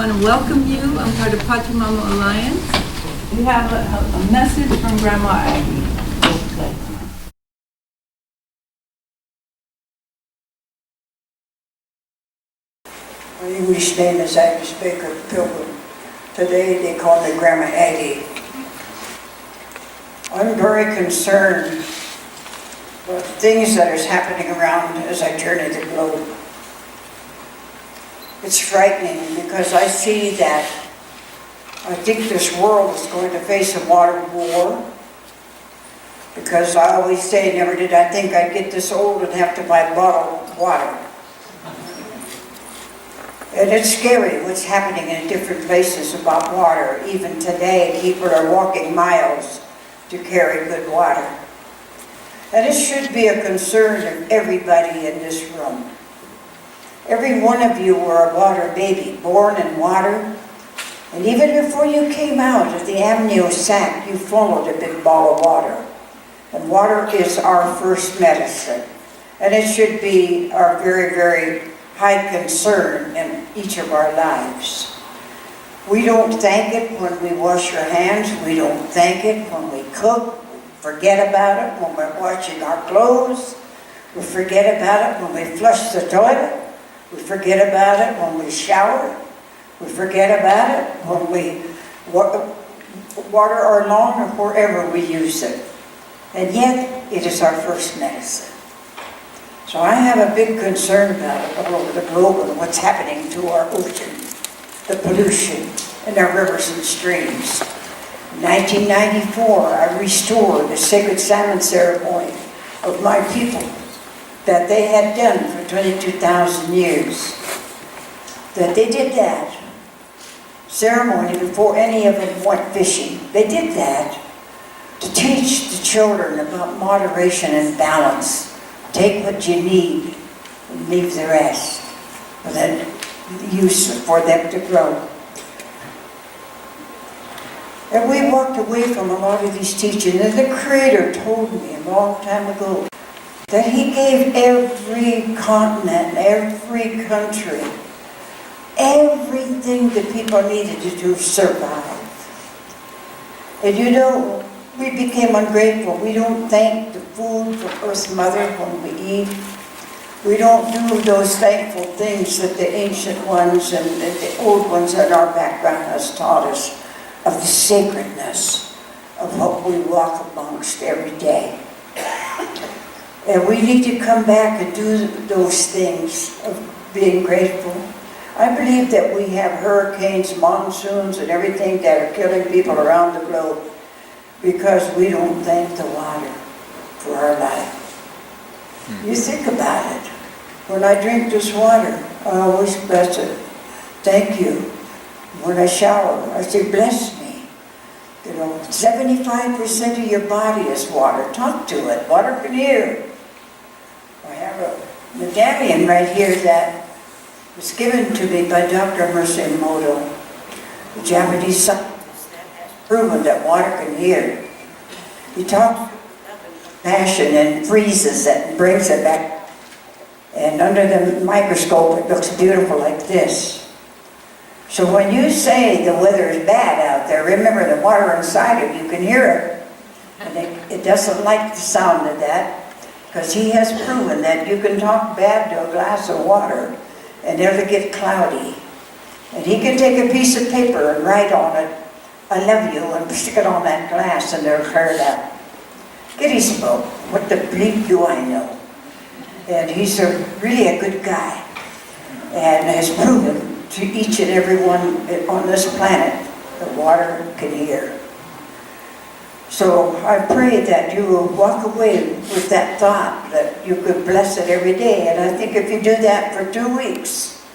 want to welcome you. I'm part of Part1 Alliance. We have a message from Grandma Aggie. My English name is Agnes Baker Pilgrim. Today they call me Grandma Aggie. I'm very concerned about things that is happening around as I journey the globe. It's frightening because I see that I think this world is going to face a water war. Because I always say, never did I think I'd get this old and have to buy bottled water. And it's scary what's happening in different places about water. Even today, people are walking miles to carry good water. And it should be a concern of everybody in this room. Every one of you were a water baby, born in water. And even before you came out of the amnio sac, you followed a big ball of water. And water is our first medicine. And it should be our very, very high concern in each of our lives. We don't thank it when we wash our hands. We don't thank it when we cook. We forget about it when we're washing our clothes. We forget about it when we flush the toilet. We forget about it when we shower. We forget about it when we water our lawn or wherever we use it. And yet, it is our first medicine. So I have a big concern about it all over the globe and what's happening to our ocean, the pollution in our rivers and streams. In 1994, I restored the sacred salmon ceremony of my people that they had done for 22,000 years. That they did that ceremony before any of them went fishing. They did that to teach the children about moderation and balance. Take what you need and leave the rest for that use for them to grow. And we walked away from a lot of these teachings, and the Creator told me a long time ago that He gave every continent, every country, everything that people needed to survive. And you know, we became ungrateful. We don't thank the food from Earth Mother when we eat. We don't do those thankful things that the ancient ones and the old ones in our background has taught us of the sacredness of what we walk amongst every day. And we need to come back and do those things of being grateful. I believe that we have hurricanes, monsoons, and everything that are killing people around the globe because we don't thank the water for our life. You think about it. When I drink this water, I always bless it. Thank you. When I shower, I say, bless me. You know, 75% of your body is water. Talk to it. Water can hear. I have a medallion right here that was given to me by Dr. Emoto, the Japanese scientist that has proven that water can hear. He talks with passion and freezes it and brings it back. And under the microscope, it looks beautiful like this. So when you say the weather is bad out there, remember the water inside it, you can hear it. And it doesn't like the sound of that, because he has proven that you can talk bad to a glass of water and it'll get cloudy. And he can take a piece of paper and write on it, I love you, and stick it on that glass and it'll clear it up. Gettysburg, what the bleep do I know? And he's really a good guy and has proven to each and every one on this planet that water can hear. So I pray that you will walk away with that thought that you could bless it every day. And I think if you do that for 2 weeks,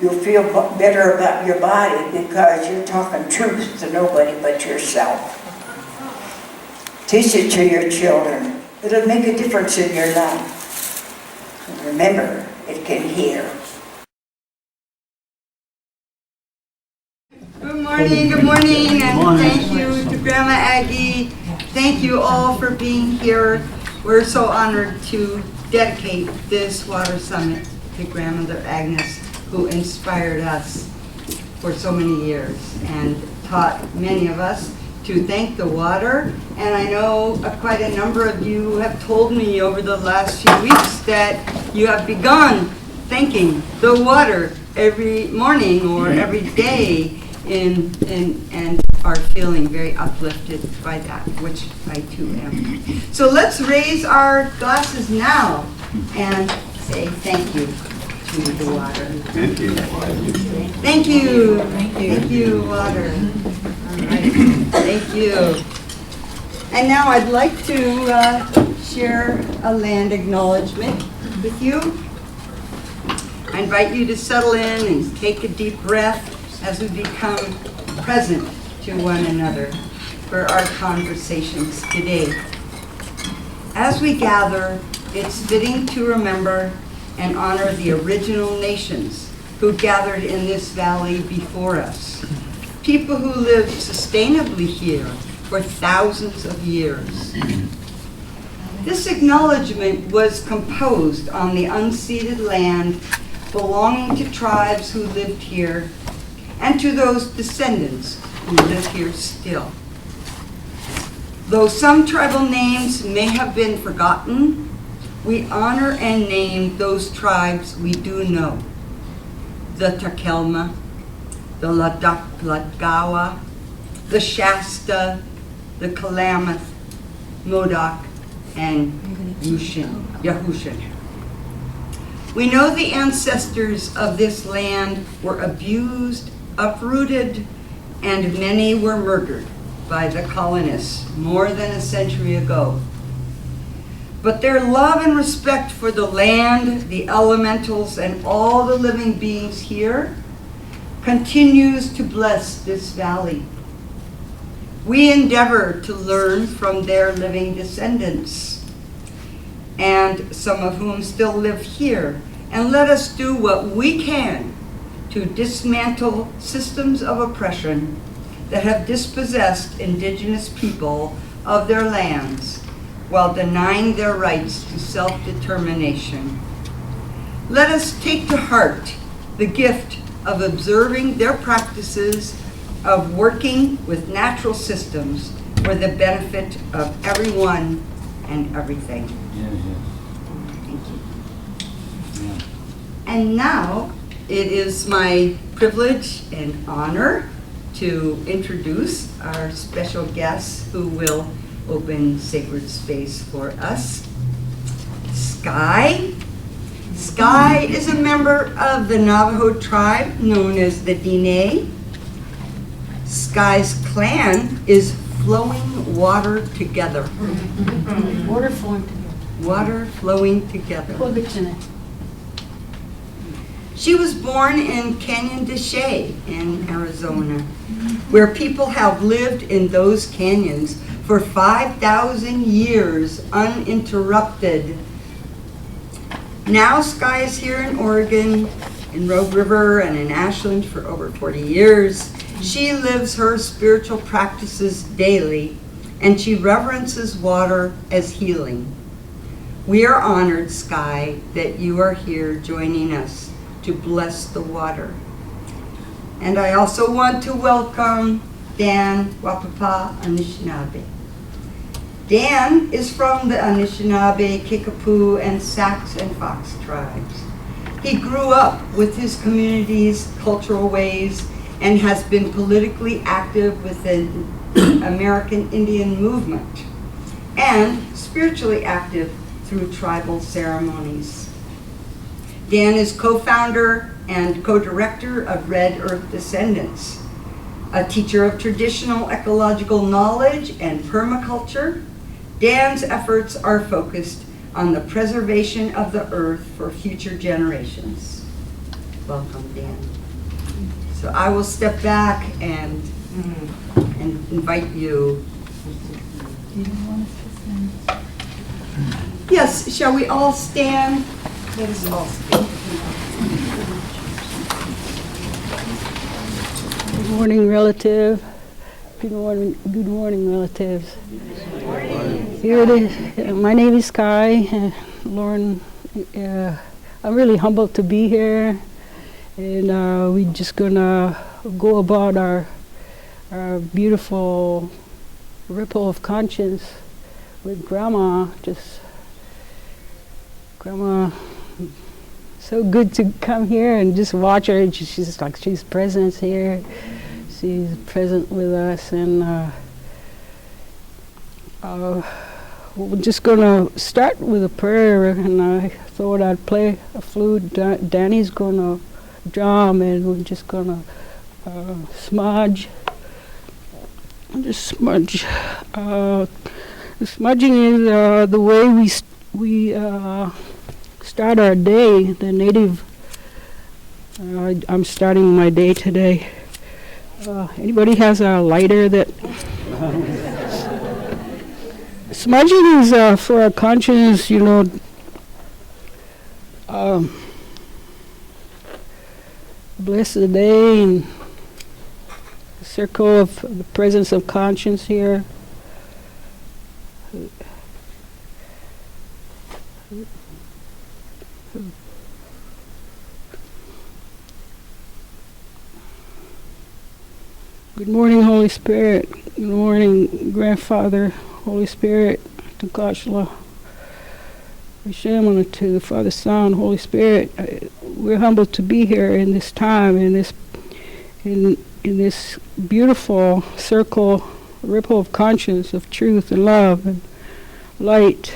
you'll feel better about your body because you're talking truth to nobody but yourself. Teach it to your children. It'll make a difference in your life. And remember, it can hear. Good morning, and thank you to Grandma Aggie. Thank you all for being here. We're so honored to dedicate this water summit to Grandmother Agnes, who inspired us for so many years and taught many of us to thank the water. And I know quite a number of you have told me over the last few weeks that you have begun thanking the water every morning or every day and are feeling very uplifted by that, which I too am. So let's raise our glasses now and say thank you to the water. Thank you. Thank you. Thank you, water. All right. Thank you. And now I'd like to share a land acknowledgement with you. I invite you to settle in and take a deep breath as we become present to one another for our conversations today. As we gather, it's fitting to remember and honor the original nations who gathered in this valley before us, people who lived sustainably here for thousands of years. This acknowledgement was composed on the unceded land belonging to tribes who lived here and to those descendants who live here still. Though some tribal names may have been forgotten, we honor and name those tribes we do know. The Takelma, the Ladgawa, the Shasta, the Klamath, Modoc, and Yahushan. We know the ancestors of this land were abused, uprooted, and many were murdered by the colonists more than a century ago. But their love and respect for the land, the elementals, and all the living beings here continues to bless this valley. We endeavor to learn from their living descendants, and some of whom still live here, and let us do what we can to dismantle systems of oppression that have dispossessed indigenous people of their lands while denying their rights to self-determination. Let us take to heart the gift of observing their practices of working with natural systems for the benefit of everyone and everything. Thank you. And now it is my privilege and honor to introduce our special guests who will open sacred space for us. Sky. Sky is a member of the Navajo tribe known as the Diné. Sky's clan is flowing water together. Water flowing together. Water flowing together. Coexisting. She was born in Canyon de Chelly in Arizona, where people have lived in those canyons for 5,000 years uninterrupted. Now Sky is here in Oregon, in Rogue River and in Ashland for over 40 years. She lives her spiritual practices daily, and she reverences water as healing. We are honored, Sky, that you are here joining us to bless the water. And I also want to welcome Dan Wapapa Anishinaabe. Dan is from the Anishinaabe, Kickapoo, and Sacs and Fox tribes. He grew up with his community's cultural ways and has been politically active within the American Indian movement and spiritually active through tribal ceremonies. Dan is co-founder and co-director of Red Earth Descendants, a teacher of traditional ecological knowledge and permaculture. Dan's efforts are focused on the preservation of the earth for future generations. Welcome, Dan. So I will step back and invite you. Yes, shall we all stand? Let us all stand. Good morning, relative. Good morning, relatives. Good morning. Here it is. My name is Sky. Lauren, I'm really humbled to be here. And we're just gonna go about our beautiful ripple of conscience with Grandma. Grandma, so good to come here and just watch her. She's present here. She's present with us, and we're just gonna start with a prayer. And I thought I'd play a flute. Danny's gonna drum, and we're just gonna smudge. Just smudge. The smudging is the way we start our day. The native. I'm starting my day today. Anybody has a lighter that? Smudging is for our conscience, bless the day and the circle of the presence of conscience here. Good morning, Holy Spirit. Good morning, Grandfather, Holy Spirit, Tukashla, Hashem, to the Father, Son, Holy Spirit. We're humbled to be here in this time, in this beautiful circle, ripple of conscience, of truth and love and light.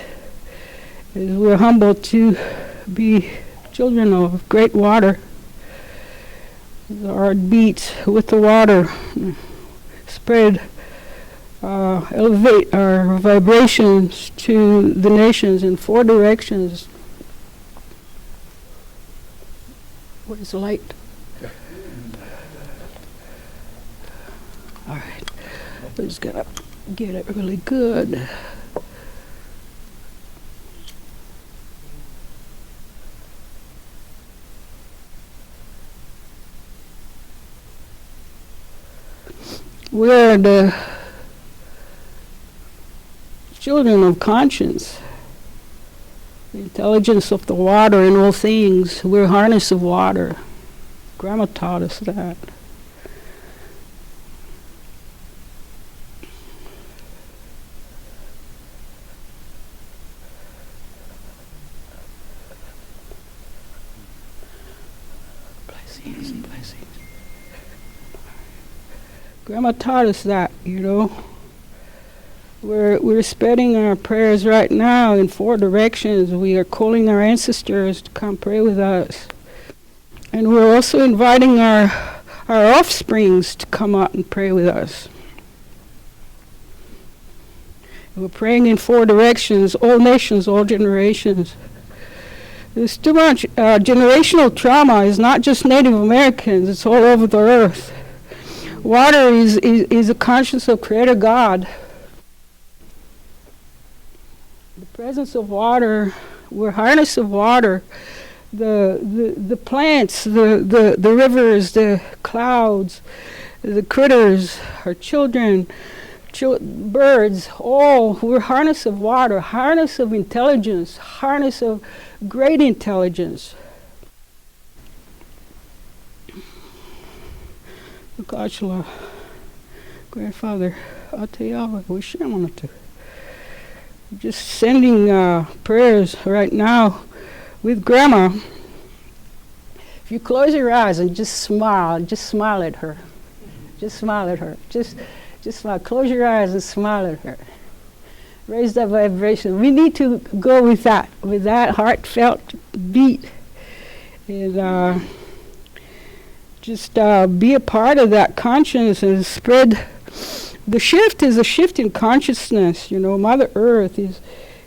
And we're humbled to be children of great water. The heart beats with the water. Spread, elevate our vibrations to the nations in 4 directions. What is light? All right, we're just gonna get it really good. We're the children of conscience, the intelligence of the water in all things. We're harness of water. Grandma taught us that. Blessings and blessings. Grandma taught us that, We're spreading our prayers right now in 4 directions. We are calling our ancestors to come pray with us. And we're also inviting our offsprings to come out and pray with us. And we're praying in 4 directions, all nations, all generations. There's too much generational trauma. It's not just Native Americans, it's all over the earth. Water is a conscience of Creator God. The presence of water, we're harness of water. The plants, the rivers, the clouds, the critters, our children, birds, all, we're harness of water, harness of intelligence, harness of great intelligence. Gotcha, Grandfather, Atayava, Wishamanatu. Just sending prayers right now with Grandma. If you close your eyes and just smile at her. Just smile at her. Just smile. Close your eyes and smile at her. Raise that vibration. We need to go with that heartfelt beat. And just be a part of that conscience and spread. The shift is a shift in consciousness. Mother Earth is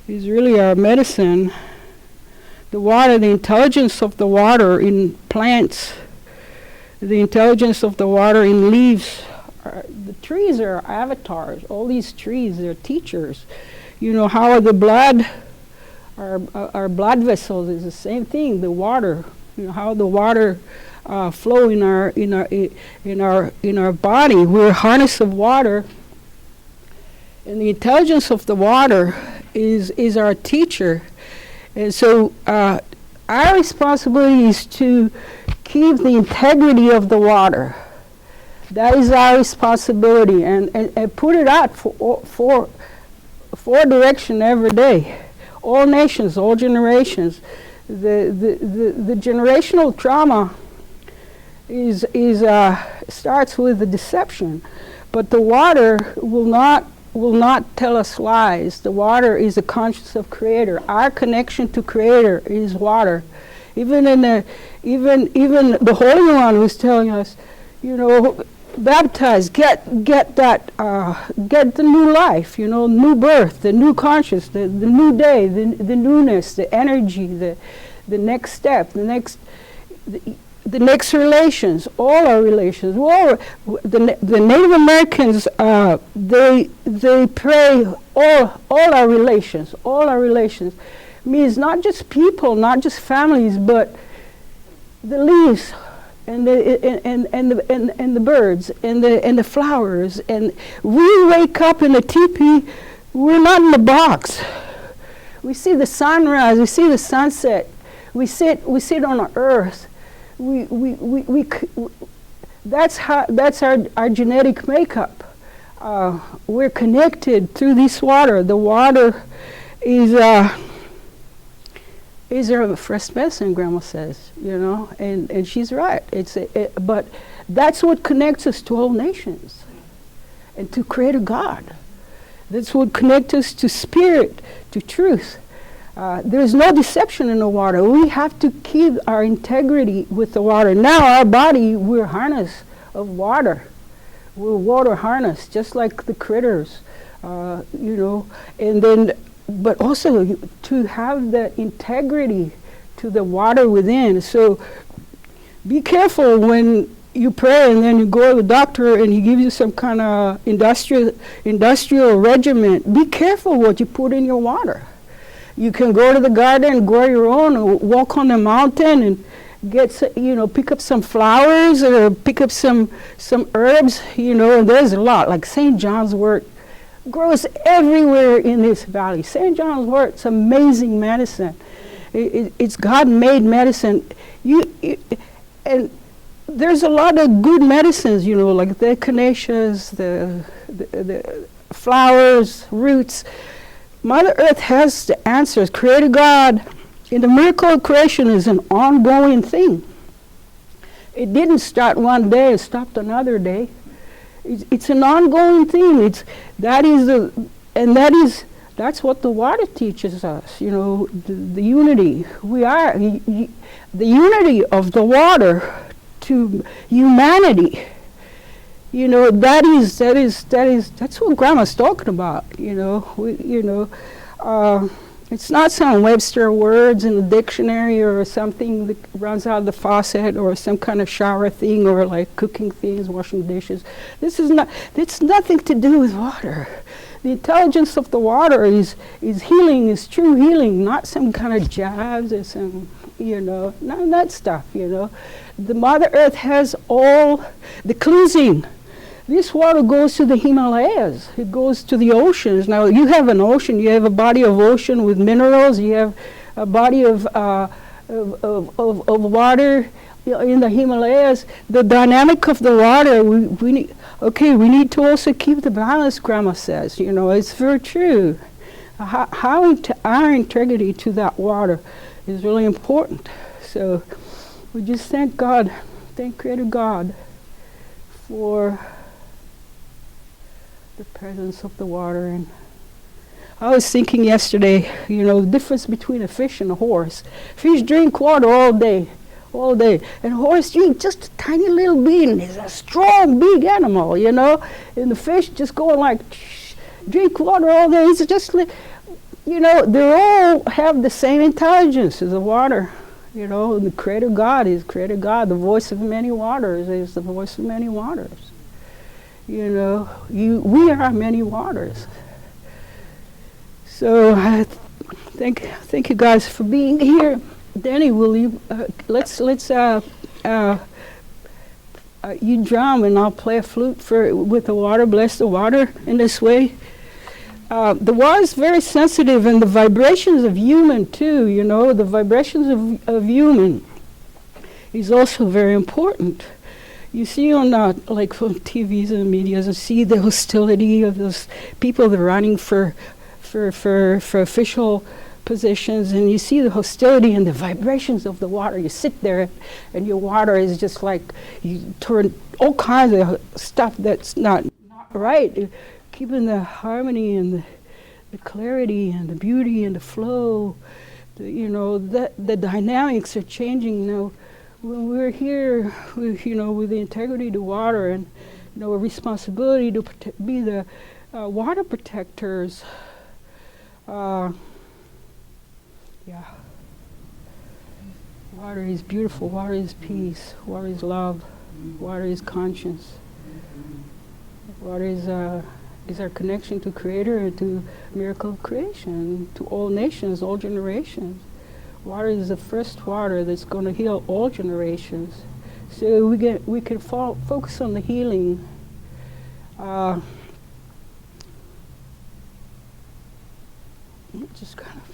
really our medicine. The water, the intelligence of the water in plants, the intelligence of the water in leaves. The trees are avatars. All these trees, they're teachers. How the blood, our blood vessels is the same thing. The water, how the water flow in our body. We're a harness of water, and the intelligence of the water is our teacher. And so our responsibility is to keep the integrity of the water. That is our responsibility, and put it out for direction every day. All nations, all generations. The generational trauma starts with the deception, but the water will not tell us lies. The water is a conscience of Creator. Our connection to Creator is water. Even the Holy One was telling us, baptize, get the new life, new birth, the new conscience, the new day, the newness, the energy, the next step, the next relations, all our relations. The Native Americans, they pray all our relations, means not just people, not just families, but the leaves and the birds and the flowers. And we wake up in a teepee, we're not in the box. We see the sunrise, we see the sunset, we sit on the earth. That's our genetic makeup. We're connected through this water. The water is our first medicine, Grandma says, and she's right. But that's what connects us to all nations and to Creator God. That's what connects us to spirit, to truth. There's no deception in the water. We have to keep our integrity with the water. Now our body, we're harness of water. We're water harness, just like the critters, and then, but also to have the integrity to the water within. So be careful when you pray and then you go to the doctor and he gives you some kind of industrial regimen. Be careful what you put in your water. You can go to the garden and grow your own, or walk on the mountain and pick up some flowers or pick up some herbs, and there's a lot. Like St. John's wort grows everywhere in this valley. St. John's wort, it's amazing medicine. It's God-made medicine. And there's a lot of good medicines, like the echinaceas, the flowers, roots. Mother Earth has the answers. Creator God, in the miracle of creation, is an ongoing thing. It didn't start one day, it stopped another day. It's an ongoing thing. That's what the water teaches us. The unity. We are the unity of the water to humanity. That's what Grandma's talking about. It's not some Webster words in the dictionary or something that runs out of the faucet or some kind of shower thing or like cooking things, washing dishes. It's nothing to do with water. The intelligence of the water is healing, is true healing, not some kind of jabs or some, none of that stuff, The Mother Earth has all the cleansing. This water goes to the Himalayas. It goes to the oceans. Now, you have an ocean. You have a body of ocean with minerals. You have a body of water in the Himalayas. The dynamic of the water, we need to also keep the balance, Grandma says. It's very true. Our integrity to that water is really important. So we just thank Creator God for the presence of the water. And I was thinking yesterday, the difference between a fish and a horse. Fish drink water all day, and a horse drink just a tiny little bit, and it's a strong, big animal, and the fish just going like, drink water all day. It's just, they all have the same intelligence as the water. The Creator God is Creator God. The voice of many waters is the voice of many waters. We are many waters. So I thank you guys for being here. Danny, will you let's you drum and I'll play a flute with the water. Bless the water in this way. The water is very sensitive, and the vibrations of human too. The vibrations of human is also very important. you see on like from TVs and medias, you see the hostility of those people that are running for official positions, and you see the hostility and the vibrations of the water. You sit there, and your water is just like you turn all kinds of stuff that's not right. Keeping the harmony and the clarity and the beauty and the flow. The dynamics are changing. When we're here, with the integrity of the water and a responsibility to be the water protectors. Water is beautiful. Water is peace. Water is love. Water is conscience. Water is our connection to Creator and to miracle of creation, to all nations, all generations. Water is the first water that's going to heal all generations. So we can focus on the healing. Just kind of.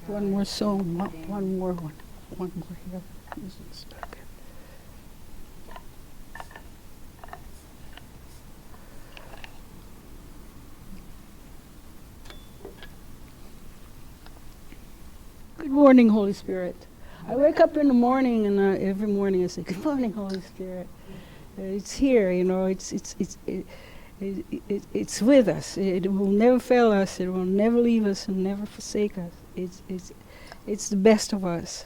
One more song, one more here. Okay. Good morning, Holy Spirit. I wake up in the morning, and every morning I say, "Good morning, Holy Spirit." It's here, It's with us. It will never fail us. It will never leave us and never forsake us. It's the best of us.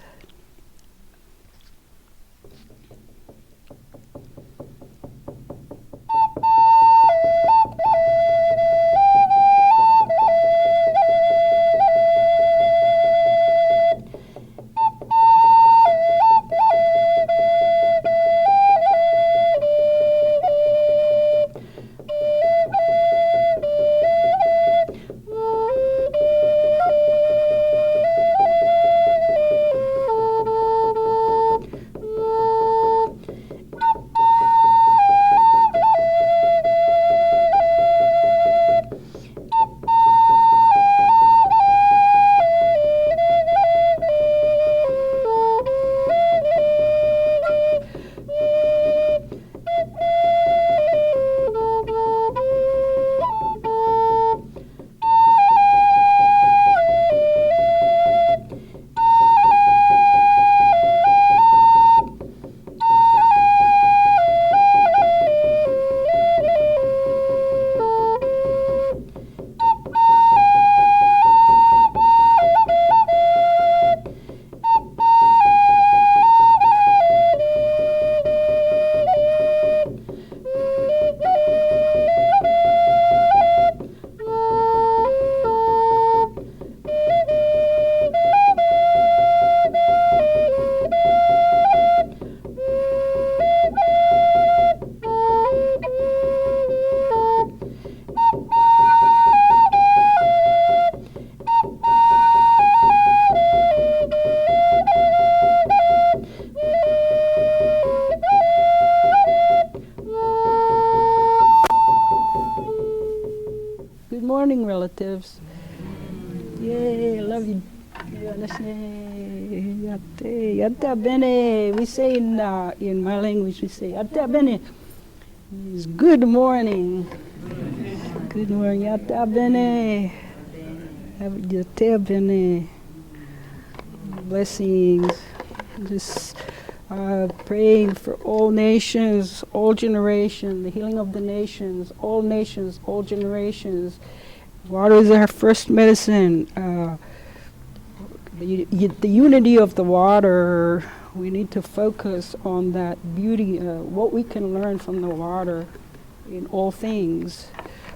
morning, relatives. Yay, I love you. Yatta bene. We say in my language, we say yatta bene. It's good morning. Good morning. Yatta bene. Yatta bene. Blessings. Just praying for all nations, all generations, the healing of the nations, all generations. Water is our first medicine. The unity of the water, we need to focus on that beauty, what we can learn from the water in all things,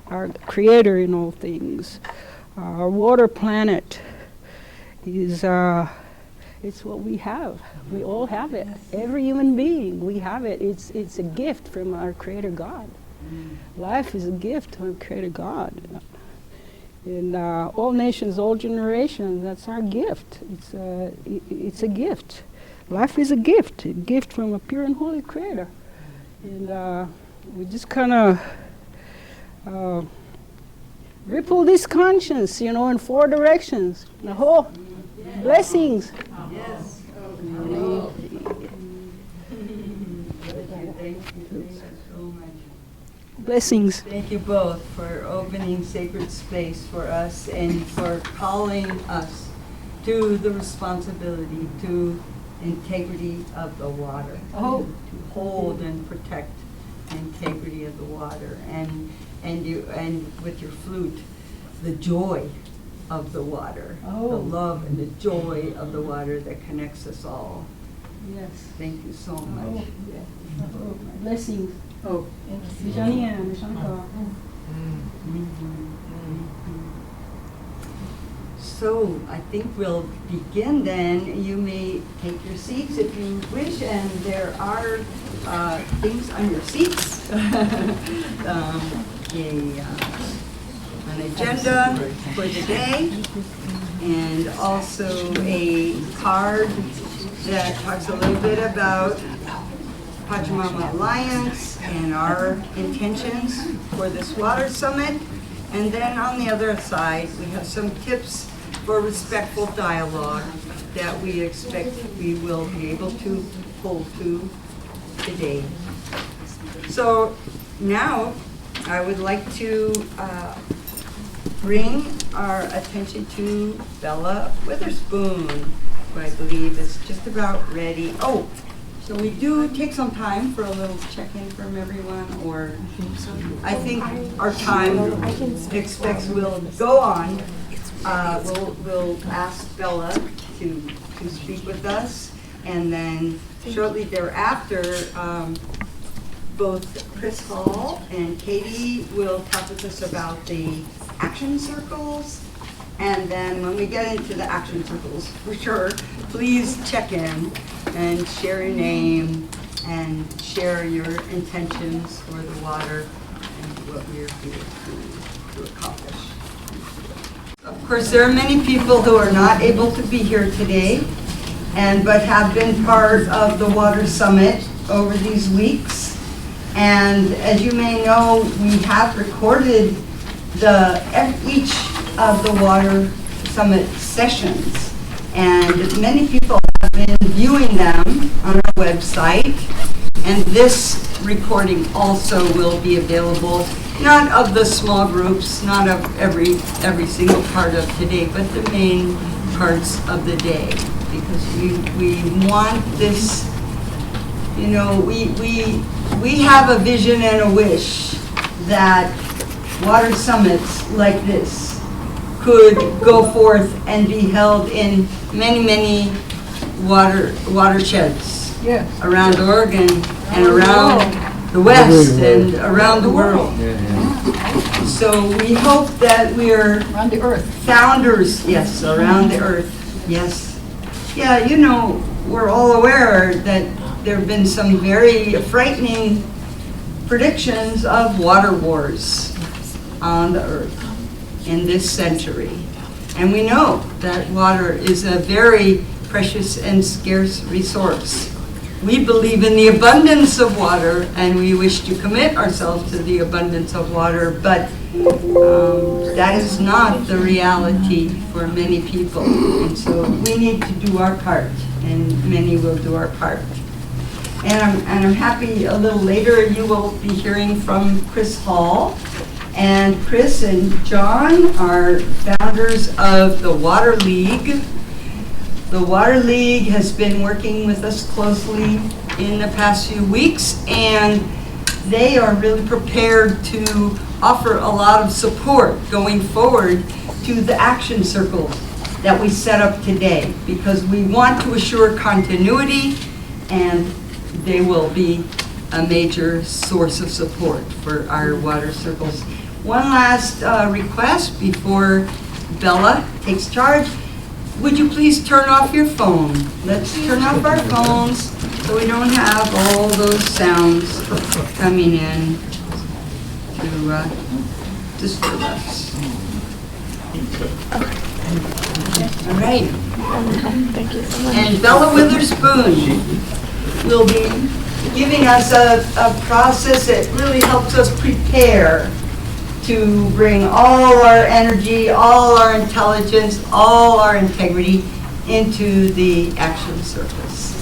our creator in all things. Our water planet is it's what we have. We all have it. Every human being, we have it. It's a gift from our creator God. Life is a gift from our creator God. And all nations, all generations, that's our gift. It's a gift. Life is a gift from a pure and holy creator. And we just kind of ripple this conscience, in 4 directions. The whole blessings. Yes. Blessings. Thank you both for opening sacred space for us and for calling us to the responsibility, to integrity of the water. To hold and protect the integrity of the water. And with your flute, the joy of the water. The love and the joy of the water that connects us all. Yes. Thank you so much. Blessings. So I think we'll begin then. You may take your seats if you wish, and there are things on your seats. An agenda for the day, and also a card that talks a little bit about Pachamama Alliance and our intentions for this water summit. And then on the other side, we have some tips for respectful dialogue that we expect we will be able to hold to today. So now I would like to bring our attention to Bella Witherspoon, who I believe is just about ready. So we do take some time for a little check-in from everyone, or I think our time expects we'll go on. We'll ask Bella to speak with us, and then shortly thereafter, both Chris Hall and Katie will talk with us about the action circles. And then when we get into the action circles, for sure, please check in and share your name and share your intentions for the water and what we are here to accomplish. Of course, there are many people who are not able to be here today, but have been part of the Water Summit over these weeks. And as you may know, we have recorded each of the Water Summit sessions, and many people have been viewing them on our website. And this recording also will be available, not of the small groups, not of every single part of today, but the main parts of the day, because we want this. We have a vision and a wish that water summits like this could go forth and be held in many watersheds around Oregon and around the West and around the world. So we hope that we're Around the earth. founders, yes, around the earth, yes. Yeah, we're all aware that there have been some very frightening predictions of water wars on the earth in this century. And we know that water is a very precious and scarce resource. we believe in the abundance of water, and we wish to commit ourselves to the abundance of water, but that is not the reality for many people. And so we need to do our part, and many will do our part. And I'm happy a little later you will be hearing from Chris Hall. And Chris and John are founders of the Water League. The Water League has been working with us closely in the past few weeks, and they are really prepared to offer a lot of support going forward to the action circles that we set up today, because we want to assure continuity, and they will be a major source of support for our water circles. One last request before Bella takes charge. Would you please turn off your phone? Let's turn off our phones so we don't have all those sounds coming in to disturb us. All right. Thank you so much. And Bella Witherspoon will be giving us a process that really helps us prepare to bring all our energy, all our intelligence, all our integrity into the action surface.